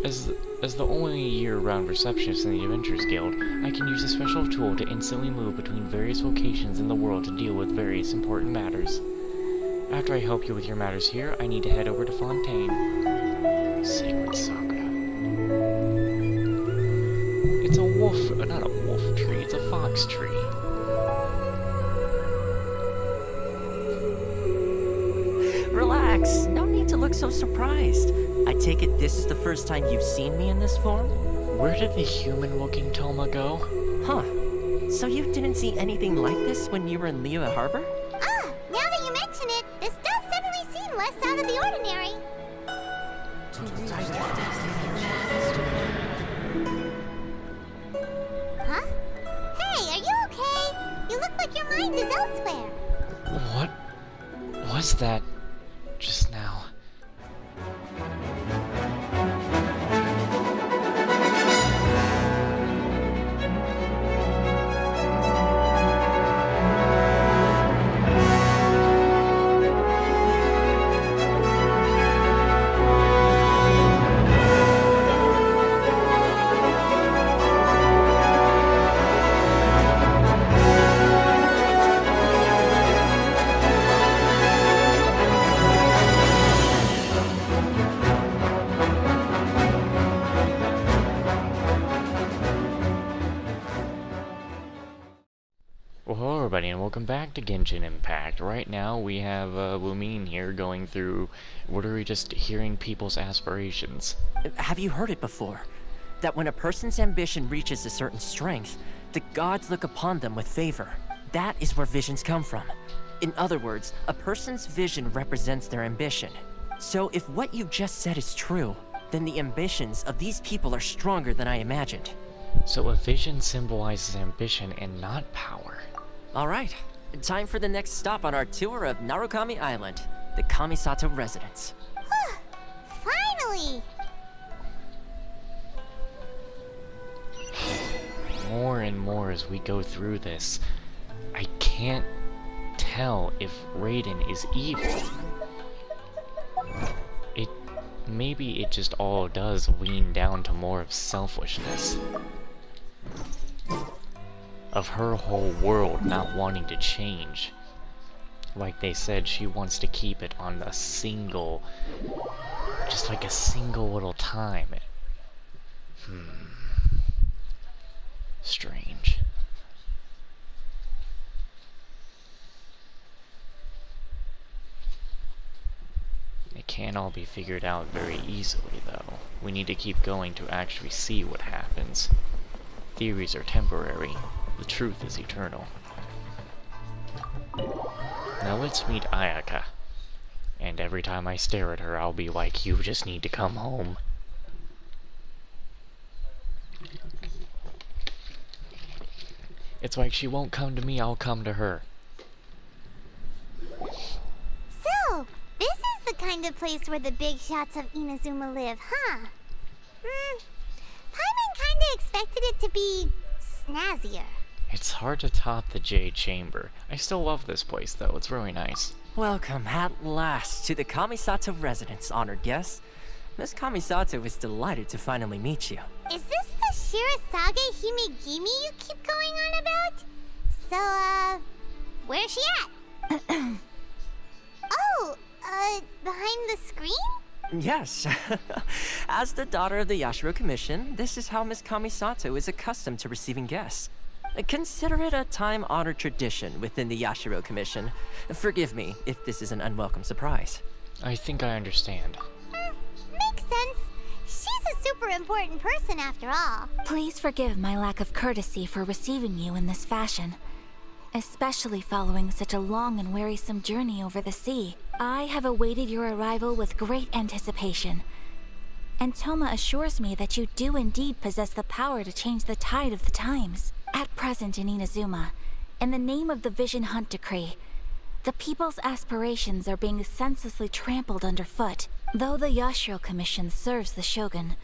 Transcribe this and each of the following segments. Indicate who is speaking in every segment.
Speaker 1: As, as the only year-round receptionist in the Adventurers Guild, I can use a special tool to instantly move between various locations in the world to deal with various important matters. After I help you with your matters here, I need to head over to Fontaine. Sacred Sakura. It's a wolf, not a wolf tree, it's a fox tree.
Speaker 2: Relax, no need to look so surprised. I take it this is the first time you've seen me in this form?
Speaker 1: Where did the human-looking Toma go?
Speaker 2: Huh. So you didn't see anything like this when you were in Liyue Harbor?
Speaker 3: Ah, now that you mention it, this does suddenly seem less out of the ordinary. Huh? Hey, are you okay? You look like your mind is elsewhere.
Speaker 1: What was that just now? Well, hello everybody, and welcome back to Genshin Impact. Right now, we have Wumin here going through, what are we just hearing people's aspirations?
Speaker 2: Have you heard it before? That when a person's ambition reaches a certain strength, the gods look upon them with favor. That is where visions come from. In other words, a person's vision represents their ambition. So if what you just said is true, then the ambitions of these people are stronger than I imagined.
Speaker 1: So a vision symbolizes ambition and not power.
Speaker 2: Alright, time for the next stop on our tour of Narukami Island, the Kamisato residence.
Speaker 3: Finally!
Speaker 1: More and more as we go through this, I can't tell if Raiden is evil. Maybe it just all does lean down to more of selfishness. Of her whole world not wanting to change. Like they said, she wants to keep it on a single, just like a single little time. Strange. It can't all be figured out very easily, though. We need to keep going to actually see what happens. Theories are temporary. The truth is eternal. Now let's meet Ayaka. And every time I stare at her, I'll be like, you just need to come home. It's like she won't come to me, I'll come to her.
Speaker 3: So, this is the kind of place where the big shots of Inazuma live, huh? Paimon kinda expected it to be snazzier.
Speaker 1: It's hard to top the Jade Chamber. I still love this place, though. It's really nice.
Speaker 2: Welcome at last to the Kamisato residence, honored guest. Miss Kamisato is delighted to finally meet you.
Speaker 3: Is this the Shirazage Himegimi you keep going on about? So, where's she at? Oh, behind the screen?
Speaker 2: Yes. As the daughter of the Yashiro Commission, this is how Miss Kamisato is accustomed to receiving guests. Consider it a time-honored tradition within the Yashiro Commission. Forgive me if this is an unwelcome surprise.
Speaker 1: I think I understand.
Speaker 3: Makes sense. She's a super important person after all.
Speaker 4: Please forgive my lack of courtesy for receiving you in this fashion, especially following such a long and wearisome journey over the sea. I have awaited your arrival with great anticipation, and Toma assures me that you do indeed possess the power to change the tide of the times. At present in Inazuma, in the name of the Vision Hunt Decree, the people's aspirations are being senselessly trampled underfoot. Though the Yashiro Commission serves the Shogun,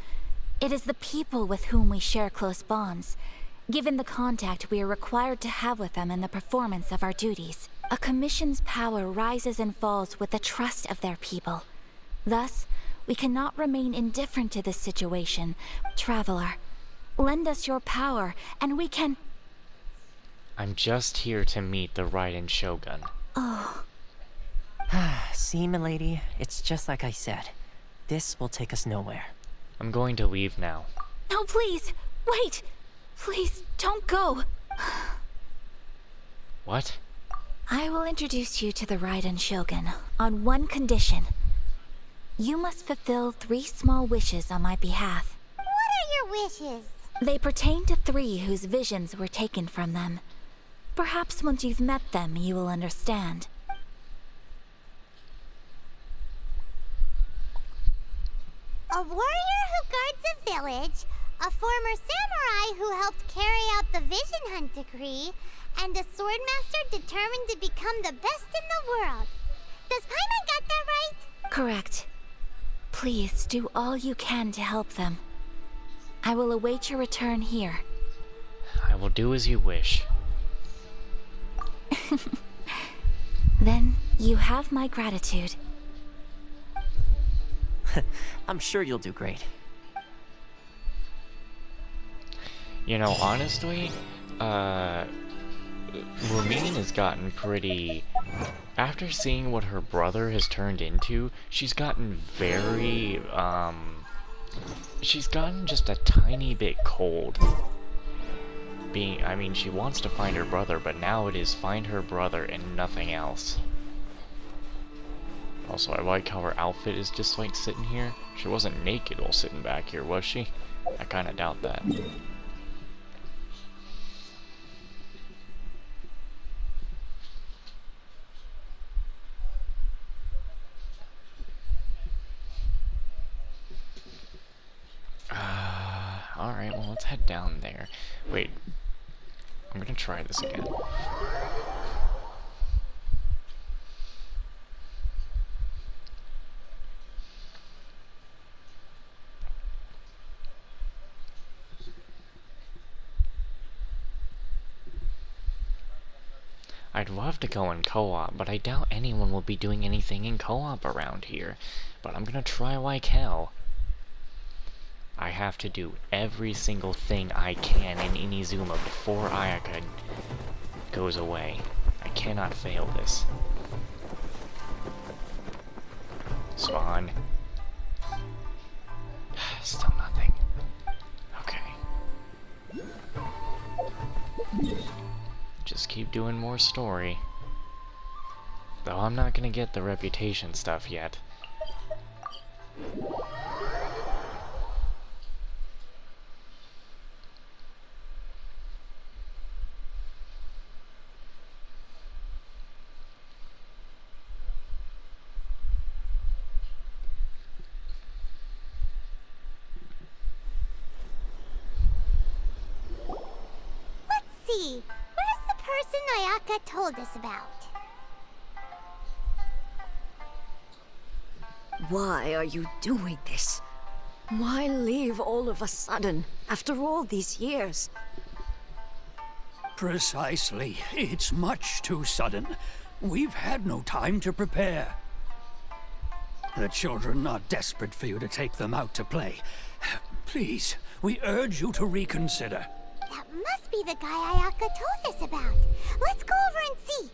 Speaker 4: it is the people with whom we share close bonds, given the contact we are required to have with them in the performance of our duties. A commission's power rises and falls with the trust of their people. Thus, We cannot remain indifferent to this situation. Traveler, lend us your power, and we can...
Speaker 1: I'm just here to meet the Raiden Shogun.
Speaker 4: Oh,
Speaker 2: See, milady, it's just like I said. This will take us nowhere.
Speaker 1: I'm going to leave now.
Speaker 4: no, please! Wait! Please, don't go!
Speaker 1: What?
Speaker 4: I will introduce you to the Raiden Shogun on one condition. You must fulfill 3 small wishes on my behalf.
Speaker 3: What are your wishes?
Speaker 4: They pertain to 3 whose visions were taken from them. Perhaps once you've met them, you will understand.
Speaker 3: A warrior who guards a village, a former samurai who helped carry out the Vision Hunt decree, and a swordmaster determined to become the best in the world. Does Paimon got that right?
Speaker 4: Correct. Please do all you can to help them. I will await your return here.
Speaker 1: I will do as you wish.
Speaker 4: Then you have my gratitude.
Speaker 2: I'm sure you'll do great.
Speaker 1: You know, honestly, Lumine has gotten pretty... After seeing what her brother has turned into, she's gotten very, she's gotten just a tiny bit cold. I mean, she wants to find her brother, but now it is find her brother and nothing else. Also, I like how her outfit is just like sitting here. She wasn't naked while sitting back here, was she? I kinda doubt that. Alright, well, let's head down there. Wait. I'm gonna try this again. I'd love to go in co-op, but I doubt anyone will be doing anything in co-op around here. But I'm gonna try like hell. I have to do every single thing I can in Inizuma before Ayaka goes away. I cannot fail this. Spawn. Still nothing. Okay. Just keep doing more story. Though I'm not gonna get the reputation stuff yet.
Speaker 3: See, where's the person Ayaka told us about?
Speaker 5: Why are you doing this? Why leave all of a sudden, after all these years?
Speaker 6: Precisely. It's much too sudden. We've had no time to prepare. The children are desperate for you to take them out to play. Please, we urge you to reconsider.
Speaker 3: That must be the guy Ayaka told us about. Let's go over and see.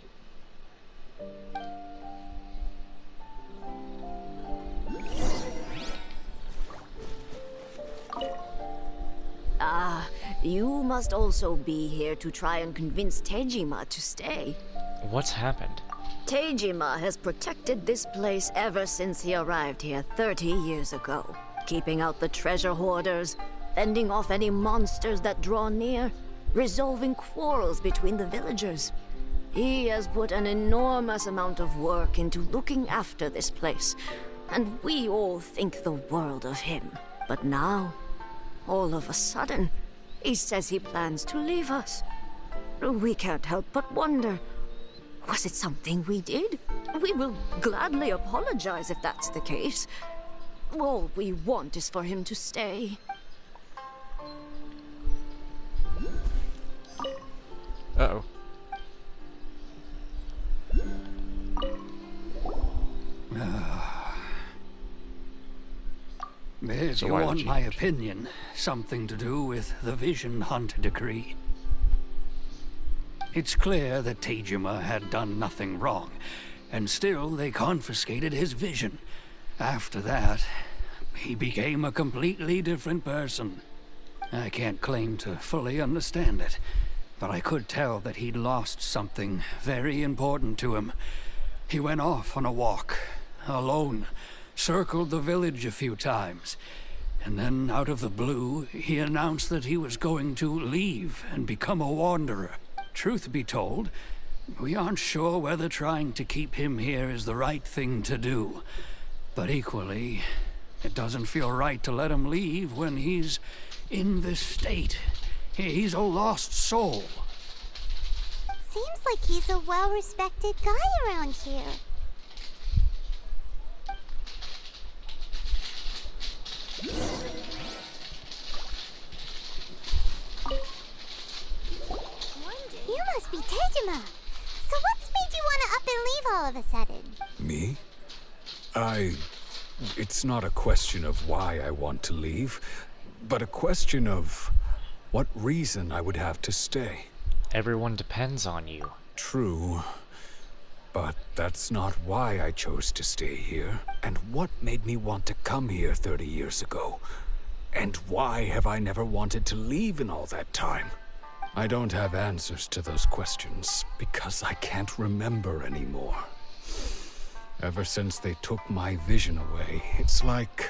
Speaker 5: Ah, you must also be here to try and convince Tejima to stay.
Speaker 1: What's happened?
Speaker 5: Tejima has protected this place ever since he arrived here 30 years ago, keeping out the treasure hoarders, fending off any monsters that draw near, resolving quarrels between the villagers. He has put an enormous amount of work into looking after this place, and we all think the world of him. But now, all of a sudden, he says he plans to leave us. We can't help but wonder, was it something we did? We will gladly apologize if that's the case. All we want is for him to stay.
Speaker 1: Uh-oh.
Speaker 6: If
Speaker 1: So
Speaker 6: you
Speaker 1: why the
Speaker 6: want my
Speaker 1: change?
Speaker 6: opinion, something to do with the Vision Hunt decree. It's clear that Tejima had done nothing wrong, and still they confiscated his vision. After that, he became a completely different person. I can't claim to fully understand it, but I could tell that he'd lost something very important to him. He went off on a walk, alone, circled the village a few times, and then out of the blue, he announced that he was going to leave and become a wanderer. Truth be told, we aren't sure whether trying to keep him here is the right thing to do. But equally, it doesn't feel right to let him leave when he's in this state. He's a lost soul.
Speaker 3: Seems like he's a well-respected guy around here. You must be Tejima. So what's made you want to up and leave all of a sudden?
Speaker 7: Me? It's not a question of why I want to leave, but a question of what reason I would have to stay.
Speaker 1: Everyone depends on you.
Speaker 7: True, but that's not why I chose to stay here. And what made me want to come here 30 years ago? And why have I never wanted to leave in all that time? I don't have answers to those questions because I can't remember anymore. Ever since they took my vision away, it's like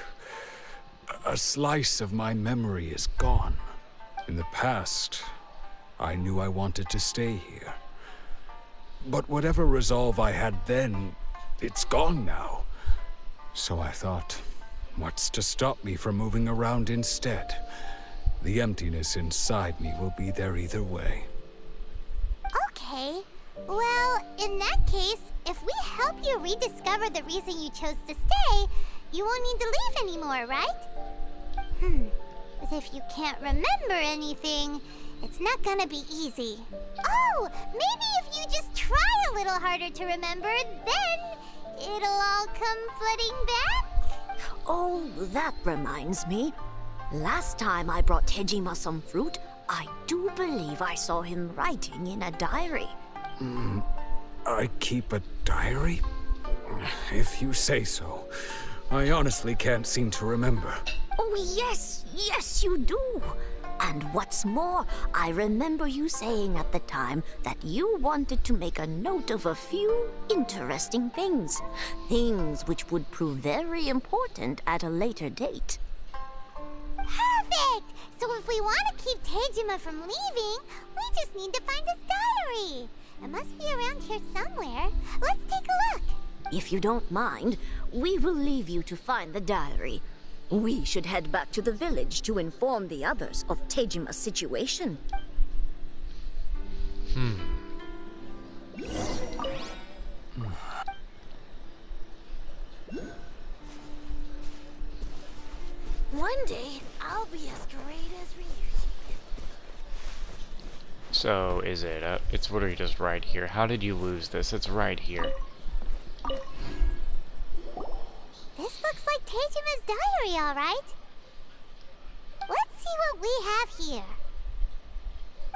Speaker 7: a slice of my memory is gone. In the past, I knew I wanted to stay here. But whatever resolve I had then, it's gone now. So I thought, what's to stop me from moving around instead? The emptiness inside me will be there either way.
Speaker 3: Okay. Well, in that case, if we help you rediscover the reason you chose to stay, you won't need to leave anymore, right? But if you can't remember anything, it's not gonna be easy. Oh, maybe if you just try a little harder to remember, then it'll all come flooding back?
Speaker 5: Oh, that reminds me. Last time I brought Tejima some fruit, I do believe I saw him writing in a diary.
Speaker 7: I keep a diary? If you say so. I honestly can't seem to remember.
Speaker 5: Oh, yes, you do. And what's more, I remember you saying at the time that you wanted to make a note of a few interesting things. Things which would prove very important at a later date.
Speaker 3: Perfect! So if we want to keep Tejima from leaving, we just need to find his diary. It must be around here somewhere. Let's take a look.
Speaker 5: If you don't mind, we will leave you to find the diary. We should head back to the village to inform the others of Tejima's situation.
Speaker 3: One day, I'll be as great as Ryuji.
Speaker 1: So, is it, it's literally just right here. How did you lose this? It's right here.
Speaker 3: This looks like Tejima's diary, all right. Let's see what we have here.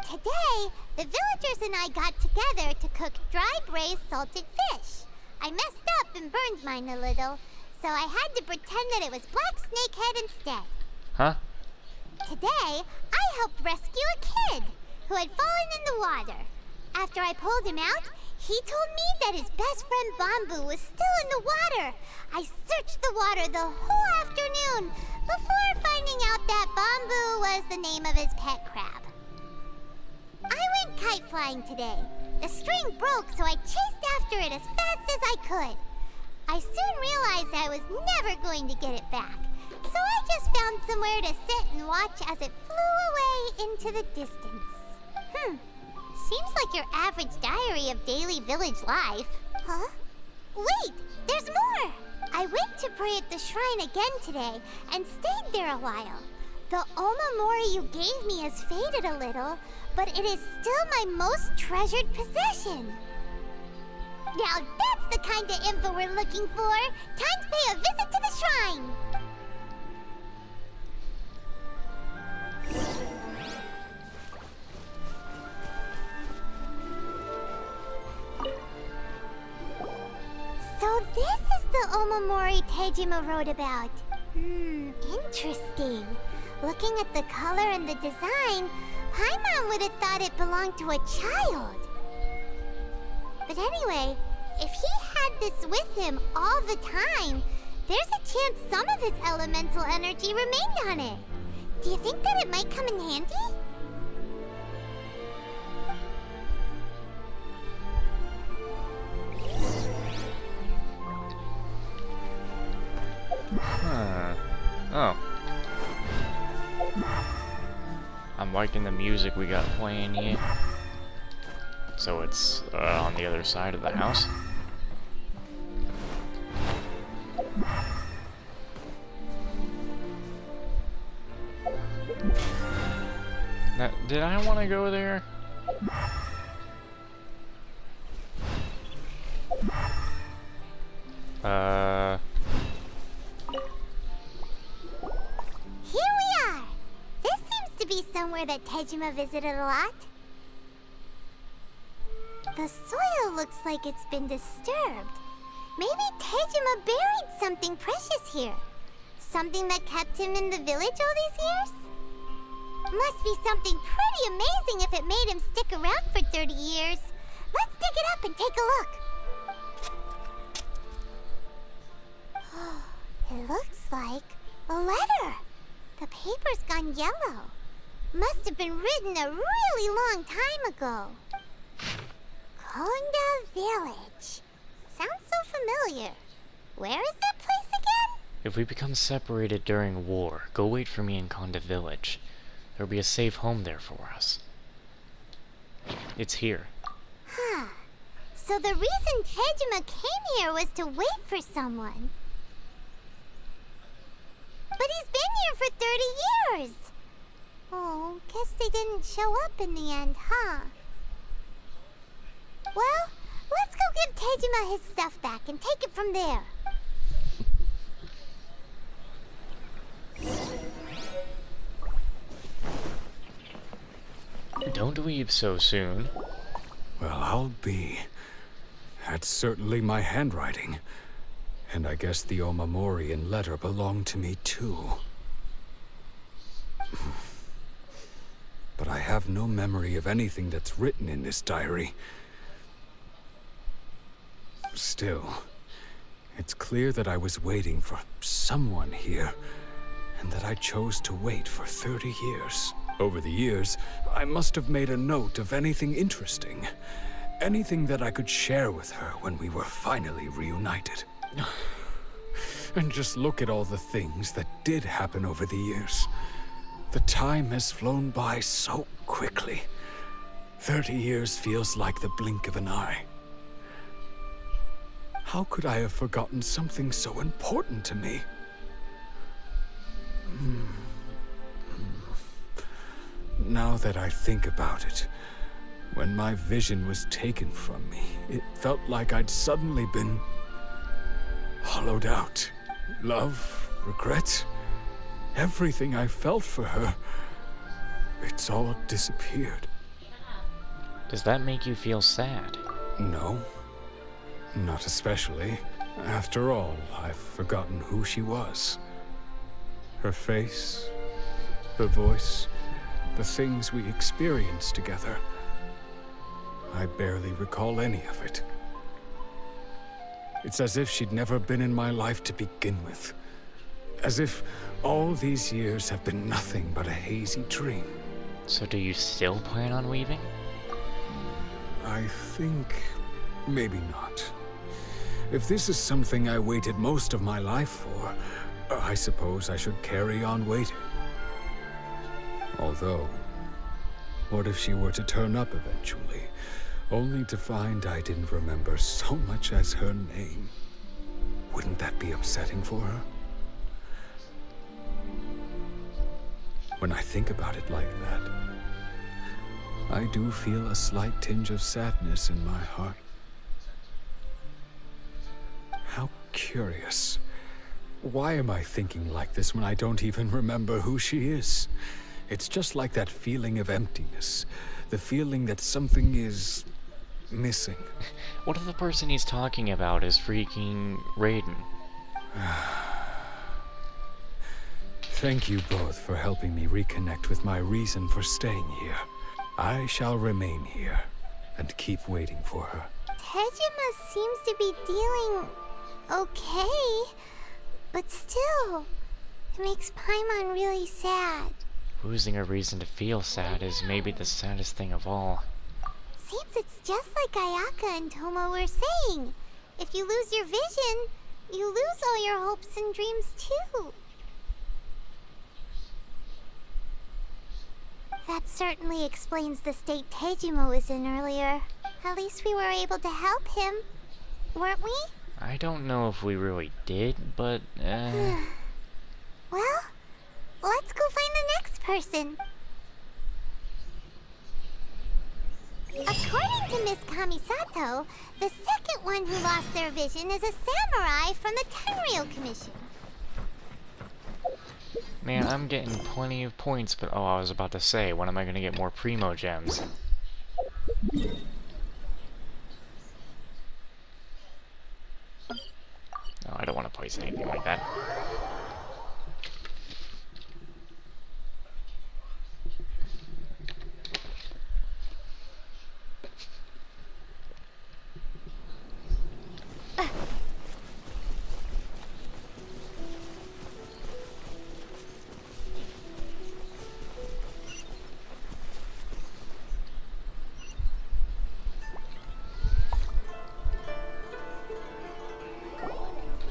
Speaker 3: Today, the villagers and I got together to cook dry braised salted fish. I messed up and burned mine a little, so I had to pretend that it was black snakehead instead.
Speaker 1: Huh?
Speaker 3: Today, I helped rescue a kid who had fallen in the water. After I pulled him out, he told me that his best friend Bamboo was still in the water. I searched the water the whole afternoon before finding out that Bamboo was the name of his pet crab. I went kite flying today. The string broke, so I chased after it as fast as I could. I soon realized I was never going to get it back, so I just found somewhere to sit and watch as it flew away into the distance. Seems like your average diary of daily village life. Huh? Wait, there's more! I went to pray at the shrine again today and stayed there a while. The Omamori you gave me has faded a little, but it is still my most treasured possession. Now that's the kind of info we're looking for. Time to pay a visit to the shrine. So this is the Omamori Tejima wrote about. Interesting. Looking at the color and the design, Paimon would have thought it belonged to a child. But anyway, if he had this with him all the time, there's a chance some of his elemental energy remained on it. Do you think that it might come in handy?
Speaker 1: Oh. I'm liking the music we got playing here. So it's on the other side of the house. Now, did I want to go there?
Speaker 3: Here we are! This seems to be somewhere that Tejima visited a lot. The soil looks like it's been disturbed. Maybe Tejima buried something precious here. Something that kept him in the village all these years? Must be something pretty amazing if it made him stick around for 30 years. Let's dig it up and take a look. It looks like a letter. The paper's gone yellow. Must have been written a really long time ago. Konda Village. Sounds so familiar. Where is that place again?
Speaker 1: If we become separated during war, go wait for me in Konda Village. There'll be a safe home there for us. It's here.
Speaker 3: Huh. So the reason Tejima came here was to wait for someone. But he's been here for 30 years. Oh, guess they didn't show up in the end, huh? Well, let's go give Tejima his stuff back and take it from there.
Speaker 1: Don't leave so soon.
Speaker 7: Well, I'll be. That's certainly my handwriting. And I guess the Omamorian letter belonged to me too. But I have no memory of anything that's written in this diary. Still, it's clear that I was waiting for someone here, and that I chose to wait for 30 years. Over the years, I must have made a note of anything interesting. Anything that I could share with her when we were finally reunited. And just look at all the things that did happen over the years. The time has flown by so quickly. 30 years feels like the blink of an eye. How could I have forgotten something so important to me? Now that I think about it, when my vision was taken from me, it felt like I'd suddenly been hollowed out. Love, regret, everything I felt for her, it's all disappeared.
Speaker 1: Does that make you feel sad?
Speaker 7: No, not especially. After all, I've forgotten who she was. Her face, her voice, the things we experienced together. I barely recall any of it. It's as if she'd never been in my life to begin with. As if all these years have been nothing but a hazy dream.
Speaker 1: So do you still plan on leaving?
Speaker 7: I think maybe not. If this is something I waited most of my life for, I suppose I should carry on waiting. Although, what if she were to turn up eventually, only to find I didn't remember so much as her name? Wouldn't that be upsetting for her? When I think about it like that, I do feel a slight tinge of sadness in my heart. How curious. Why am I thinking like this when I don't even remember who she is? It's just like that feeling of emptiness. The feeling that something is missing.
Speaker 1: What if the person he's talking about is freaking Raiden?
Speaker 7: Thank you both for helping me reconnect with my reason for staying here. I shall remain here and keep waiting for her.
Speaker 3: Tejima seems to be dealing okay, but still, it makes Paimon really sad.
Speaker 1: Losing a reason to feel sad is maybe the saddest thing of all.
Speaker 3: Seems it's just like Ayaka and Tomo were saying. If you lose your vision, you lose all your hopes and dreams too. That certainly explains the state Tejima was in earlier. At least we were able to help him, weren't we?
Speaker 1: I don't know if we really did, but,
Speaker 3: Well, let's go find the next person. According to Miss Kamisato, the second one who lost their vision is a samurai from the Tenryou Commission.
Speaker 1: man, I'm getting plenty of points, but oh, I was about to say, when am I gonna get more Primo Gems? No, I don't want to place anything like that.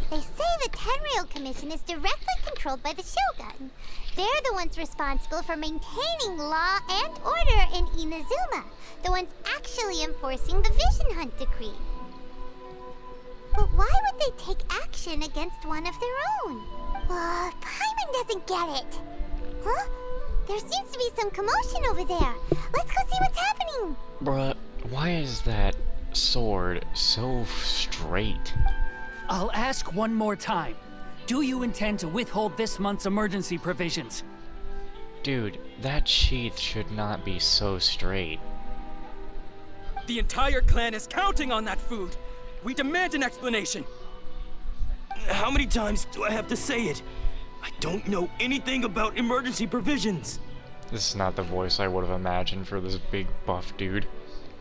Speaker 3: They say the Tenryou Commission is directly controlled by the Shogun. They're the ones responsible for maintaining law and order in Inazuma, the ones actually enforcing the Vision Hunt decree. But why would they take action against one of their own? Paimon doesn't get it. Huh? There seems to be some commotion over there. Let's go see what's happening.
Speaker 1: Bruh, why is that sword so straight?
Speaker 6: I'll ask one more time. Do you intend to withhold this month's emergency provisions?
Speaker 1: Dude, that sheath should not be so straight.
Speaker 8: The entire clan is counting on that food. We demand an explanation. How many times do I have to say it? I don't know anything about emergency provisions.
Speaker 1: This is not the voice I would have imagined for this big buff dude.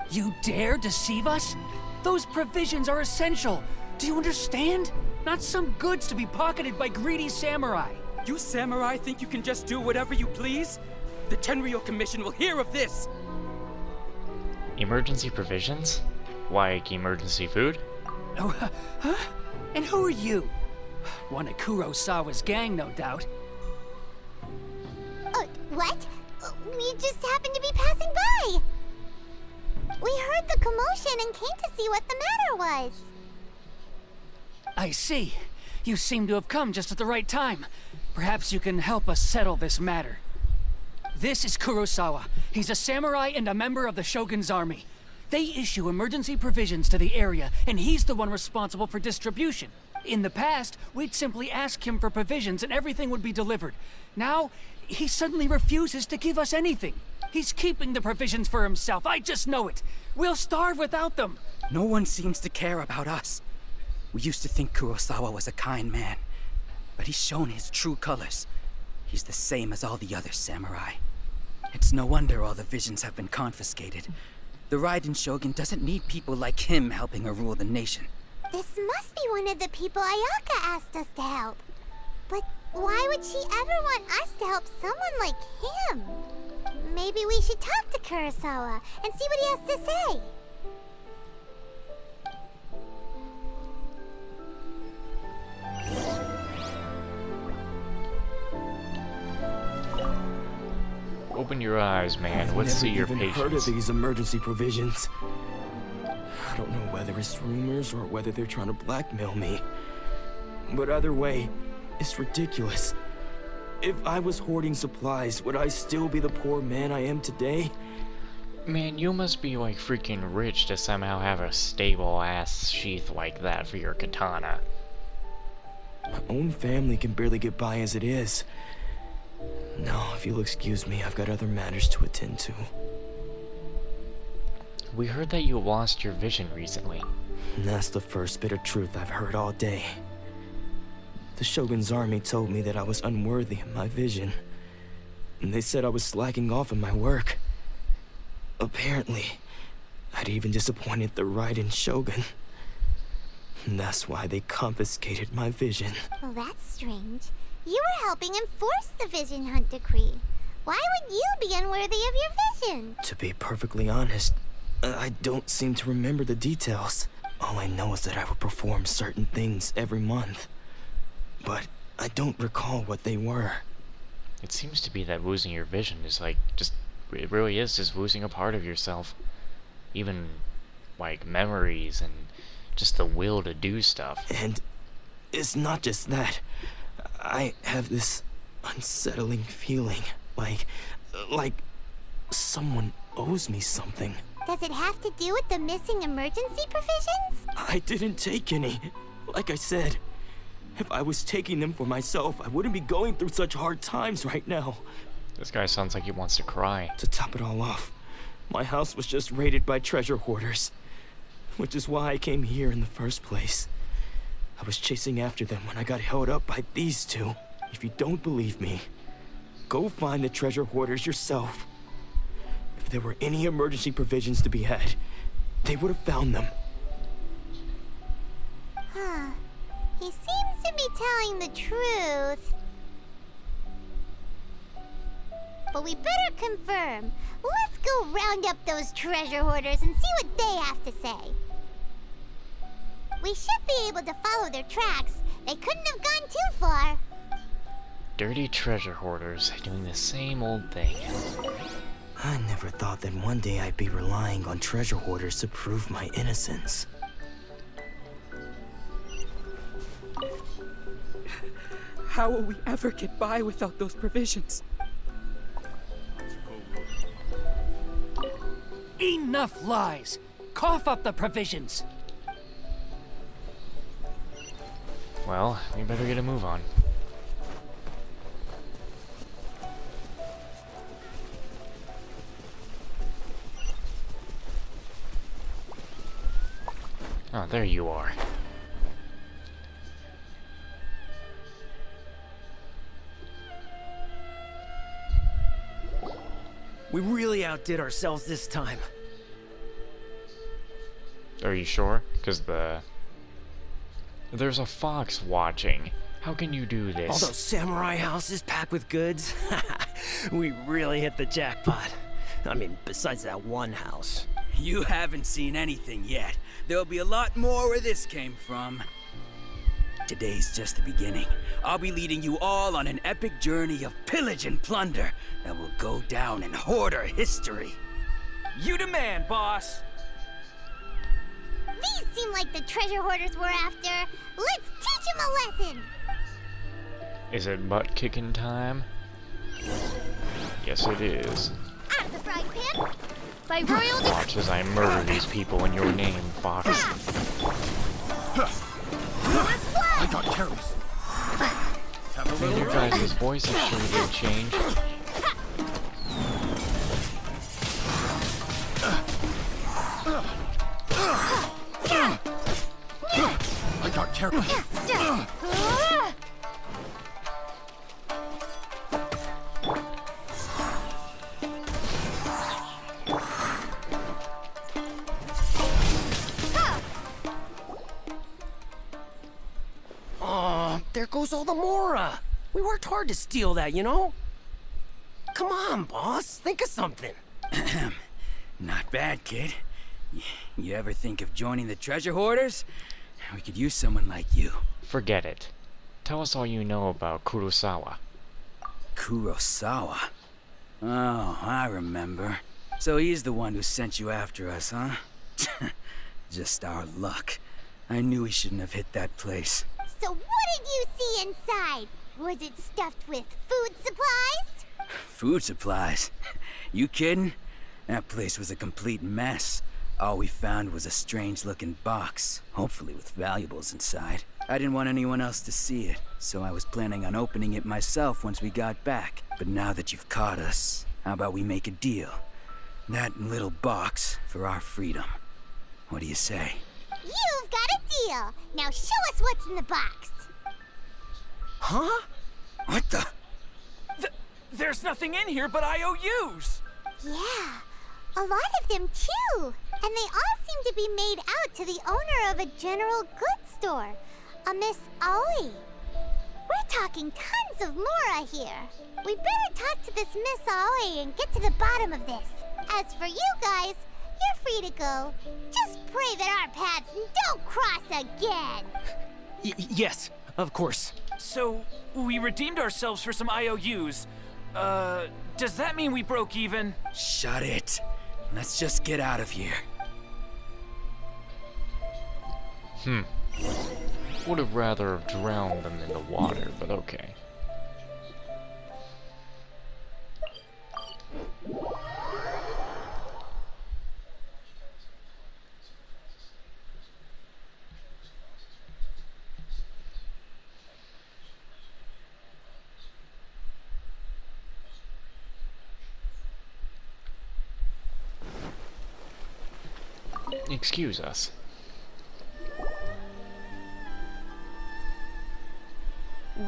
Speaker 6: You dare deceive us? Those provisions are essential. Do you understand? Not some goods to be pocketed by greedy samurai.
Speaker 8: You samurai think you can just do whatever you please? The Tenryou Commission will hear of this.
Speaker 1: Emergency provisions? Like emergency food?
Speaker 6: Oh, huh? And who are you? One of Kurosawa's gang, no doubt.
Speaker 3: What? We just happened to be passing by. We heard the commotion and came to see what the matter was.
Speaker 6: I see. You seem to have come just at the right time. Perhaps you can help us settle this matter. This is Kurosawa. He's a samurai and a member of the Shogun's army. They issue emergency provisions to the area, and he's the one responsible for distribution. In the past, we'd simply ask him for provisions and everything would be delivered. Now, he suddenly refuses to give us anything. He's keeping the provisions for himself, I just know it. We'll starve without them.
Speaker 8: No one seems to care about us. We used to think Kurosawa was a kind man, but he's shown his true colors. He's the same as all the other samurai. It's no wonder all the visions have been confiscated. The Raiden Shogun doesn't need people like him helping her rule the nation.
Speaker 3: This must be one of the people Ayaka asked us to help. But why would she ever want us to help someone like him? Maybe we should talk to Kurosawa and see what he has to say.
Speaker 1: Open your eyes, man. Let's see your
Speaker 9: I've never even heard of
Speaker 1: patience.
Speaker 9: these emergency provisions. I don't know whether it's rumors or whether they're trying to blackmail me. But either way, it's ridiculous. If I was hoarding supplies, would I still be the poor man I am today?
Speaker 1: Man, you must be like freaking rich to somehow have a stable ass sheath like that for your katana.
Speaker 9: My own family can barely get by as it is. No, if you'll excuse me, I've got other matters to attend to.
Speaker 1: We heard that you lost your vision recently.
Speaker 9: That's the first bit of truth I've heard all day. The Shogun's army told me that I was unworthy of my vision. And they said I was slacking off in my work. Apparently, I'd even disappointed the Raiden Shogun. And that's why they confiscated my vision.
Speaker 3: Well, that's strange. You were helping enforce the Vision Hunt decree. Why would you be unworthy of your vision?
Speaker 9: To be perfectly honest, I don't seem to remember the details. All I know is that I would perform certain things every month. But I don't recall what they were.
Speaker 1: It seems to be that losing your vision is like, it really is just losing a part of yourself. Even, like, memories and just the will to do stuff.
Speaker 9: And it's not just that. I have this unsettling feeling, like someone owes me something.
Speaker 3: Does it have to do with the missing emergency provisions?
Speaker 9: I didn't take any. Like I said, if I was taking them for myself, I wouldn't be going through such hard times right now.
Speaker 1: This guy sounds like he wants to cry.
Speaker 9: To top it all off, my house was just raided by treasure hoarders, which is why I came here in the first place. I was chasing after them when I got held up by these two. If you don't believe me, go find the treasure hoarders yourself. If there were any emergency provisions to be had, they would have found them.
Speaker 3: Huh. He seems to be telling the truth. But we better confirm. Let's go round up those treasure hoarders and see what they have to say. We should be able to follow their tracks. They couldn't have gone too far.
Speaker 1: Dirty treasure hoarders doing the same old thing.
Speaker 9: I never thought that one day I'd be relying on treasure hoarders to prove my innocence.
Speaker 8: How will we ever get by without those provisions?
Speaker 6: Enough lies! Cough up the provisions!
Speaker 1: Well, we better get a move on. Oh, there you are.
Speaker 10: We really outdid ourselves this time.
Speaker 1: Are you sure? Because there's a fox watching. How can you do this?
Speaker 10: All those samurai houses packed with goods. We really hit the jackpot. I mean, besides that one house.
Speaker 8: You haven't seen anything yet. There'll be a lot more where this came from. Today's just the beginning. I'll be leading you all on an epic journey of pillage and plunder that will go down in hoarder history. You demand, boss!
Speaker 3: These seem like the treasure hoarders we're after. Let's teach them a lesson.
Speaker 1: Is it butt kicking time? Yes, it is.
Speaker 3: Out of the frying pan. By royal
Speaker 1: Watch as I murder these people in your name, Fox.
Speaker 3: I
Speaker 10: got careless.
Speaker 1: Man, your guys' voices sure did change.
Speaker 10: I got careless. There goes all the Mora. We worked hard to steal that, you know? Come on, boss. Think of something.
Speaker 8: Not bad, kid. You ever think of joining the treasure hoarders? We could use someone like you.
Speaker 1: Forget it. Tell us all you know about Kurosawa.
Speaker 8: Kurosawa? Oh, I remember. So he's the one who sent you after us, huh? Just our luck. I knew we shouldn't have hit that place.
Speaker 3: So what did you see inside? Was it stuffed with food supplies?
Speaker 8: Food supplies? You kidding? That place was a complete mess. All we found was a strange-looking box, hopefully with valuables inside. I didn't want anyone else to see it, so I was planning on opening it myself once we got back. But now that you've caught us, how about we make a deal? That little box for our freedom. What do you say?
Speaker 3: You've got a deal. Now show us what's in the box.
Speaker 9: Huh?
Speaker 8: What the?
Speaker 11: There's nothing in here but IOUs!
Speaker 3: Yeah, a lot of them too. And they all seem to be made out to the owner of a general goods store, a Miss Aoi. We're talking tons of Mora here. We better talk to this Miss Aoi and get to the bottom of this. As for you guys, you're free to go. Just pray that our paths don't cross again.
Speaker 11: Yes, of course. So, we redeemed ourselves for some IOUs. Does that mean we broke even?
Speaker 8: Shut it. Let's just get out of here.
Speaker 1: Would have rather have drowned them in the water, but okay. Excuse us.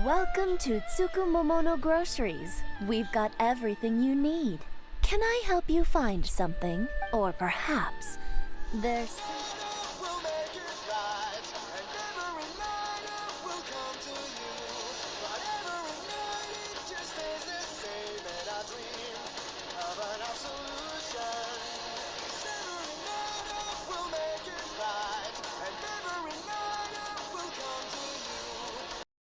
Speaker 12: Welcome to Tsukumomono Groceries. We've got everything you need. Can I help you find something? Or perhaps there's